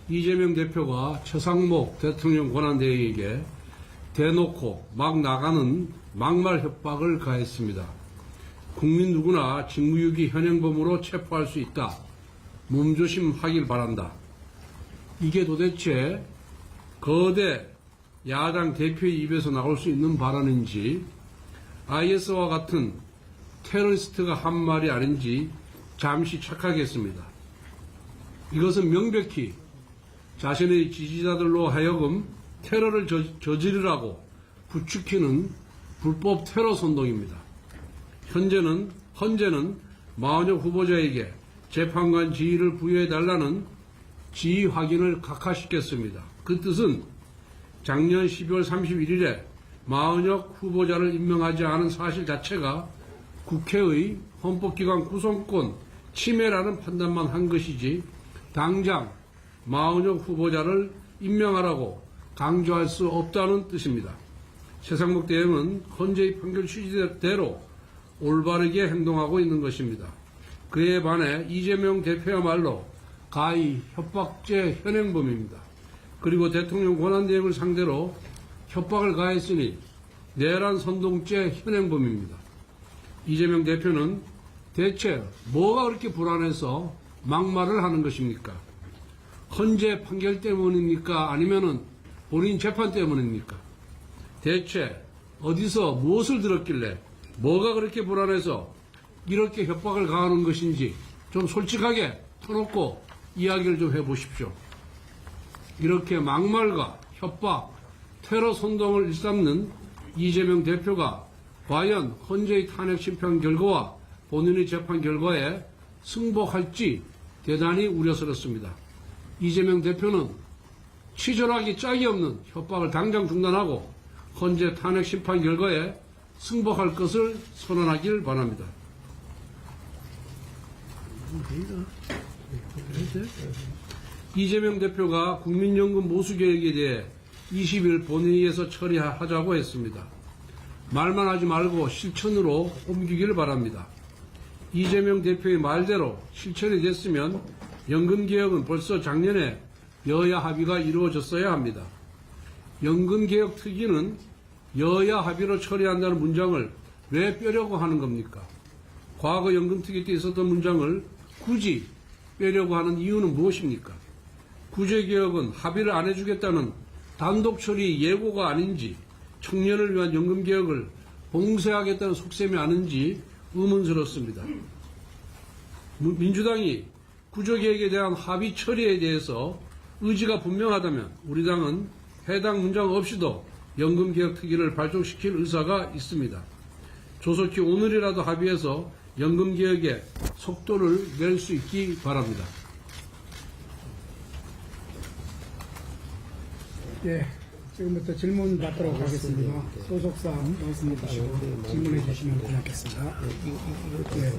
이재명 대표가 최상목 대통령 권한대행에게 대놓고 막 나가는 막말 협박을 가했습니다. 국민 누구나 직무유기 현행범으로 체포할 수 있다. 몸조심하길 바란다. 이게 도대체 거대 야당 대표의 입에서 나올 수 있는 발언인지 IS와 같은 테러리스트가 한 말이 아닌지 잠시 착각했습니다. 이것은 명백히 자신의 지지자들로 하여금 테러를 저지르라고 부추기는 불법 테러 선동입니다. 헌재는 마은혁 후보자에게 재판관 지위를 부여해달라는 지위 확인을 각하시켰습니다. 그 뜻은 작년 12월 31일에 마은혁 후보자를 임명하지 않은 사실 자체가 국회의 헌법기관 구성권 침해라는 판단만 한 것이지 당장 마은혁 후보자를 임명하라고 강조할 수 없다는 뜻입니다. 최상목 대행은 헌재의 판결 취지대로 올바르게 행동하고 있는 것입니다. 그에 반해 이재명 대표야말로 가히 협박죄 현행범입니다. 그리고 대통령 권한대행을 상대로 협박을 가했으니 내란 선동죄 현행범입니다. 이재명 대표는 대체 뭐가 그렇게 불안해서 막말을 하는 것입니까? 헌재 판결 때문입니까? 아니면은 본인 재판 때문입니까? 대체 어디서 무엇을 들었길래 뭐가 그렇게 불안해서 이렇게 협박을 가하는 것인지 좀 솔직하게 터놓고 이야기를 좀 해보십시오. 이렇게 막말과 협박, 테러 선동을 일삼는 이재명 대표가 과연 헌재의 탄핵 심판 결과와 본인의 재판 결과에 승복할지 대단히 우려스럽습니다. 이재명 대표는 치졸하기 짝이 없는 협박을 당장 중단하고 헌재 탄핵 심판 결과에 승복할 것을 선언하길 바랍니다. 이재명 대표가 국민연금 모수 계획에 대해 20일 본회의에서 처리하자고 했습니다. 말만 하지 말고 실천으로 옮기길 바랍니다. 이재명 대표의 말대로 실천이 됐으면 연금개혁은 벌써 작년에 여야 합의가 이루어졌어야 합니다. 연금개혁 특위는 여야 합의로 처리한다는 문장을 왜 빼려고 하는 겁니까? 과거 연금특위 때 있었던 문장을 굳이 빼려고 하는 이유는 무엇입니까? 구제개혁은 합의를 안 해주겠다는 단독 처리 예고가 아닌지, 청년을 위한 연금개혁을 봉쇄하겠다는 속셈이 아닌지 의문스럽습니다. 민주당이 구조개혁에 대한 합의 처리에 대해서 의지가 분명하다면 우리 당은 해당 문장 없이도 연금개혁 특위를 발족시킬 의사가 있습니다. 조속히 오늘이라도 합의해서 연금개혁에 속도를 낼 수 있기 바랍니다. 예, 지금부터 질문 받도록 하겠습니다. 소속사항 말씀해 주시고 질문해 주시면 고맙겠습니다.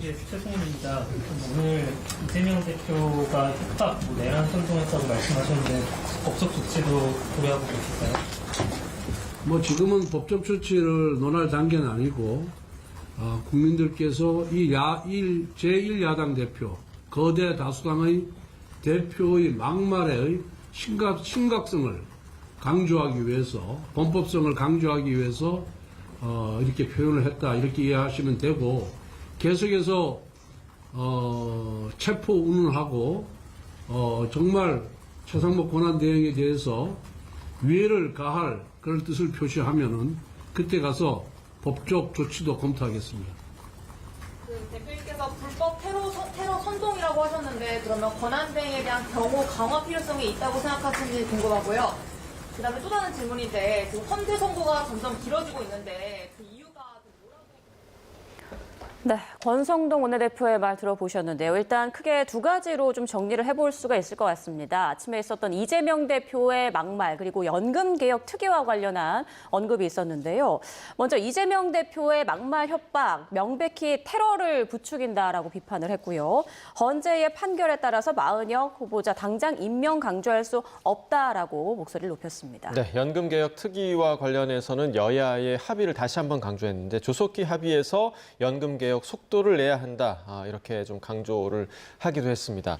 최승훈입니다. 오늘 이재명 대표가 협박, 내란 선동했다고 말씀하셨는데 법적 조치도 고려하고 계실까요? 지금은 법적 조치를 논할 단계는 아니고 국민들께서 이 제1야당 대표, 거대 다수당의 대표의 막말의 심각성을 강조하기 위해서, 범법성을 강조하기 위해서 이렇게 표현을 했다, 이렇게 이해하시면 되고, 계속해서 체포 운운하고 정말 최상목 권한대행에 대해서 위해를 가할 그런 뜻을 표시하면은 그때 가서 법적 조치도 검토하겠습니다. 대표님께서 불법 테러 선동이라고 하셨는데 그러면 권한대행에 대한 경호 강화 필요성이 있다고 생각하시는지 궁금하고요. 그 다음에 또 다른 질문인데 지금 헌재 선고가 점점 길어지고 있는데 그 이유가 뭐라고? 네, 권성동 원내대표의 말 들어보셨는데요. 일단 크게 두 가지로 좀 정리를 해볼 수가 있을 것 같습니다. 아침에 있었던 이재명 대표의 막말 그리고 연금개혁 특위와 관련한 언급이 있었는데요. 먼저 이재명 대표의 막말 협박, 명백히 테러를 부추긴다라고 비판을 했고요. 헌재의 판결에 따라서 마은혁 후보자 당장 임명 강조할 수 없다라고 목소리를 높였습니다. 네, 연금개혁 특위와 관련해서는 여야의 합의를 다시 한번 강조했는데 조속히 합의해서 연금개혁 속도를 내야 한다, 이렇게 좀 강조를 하기도 했습니다.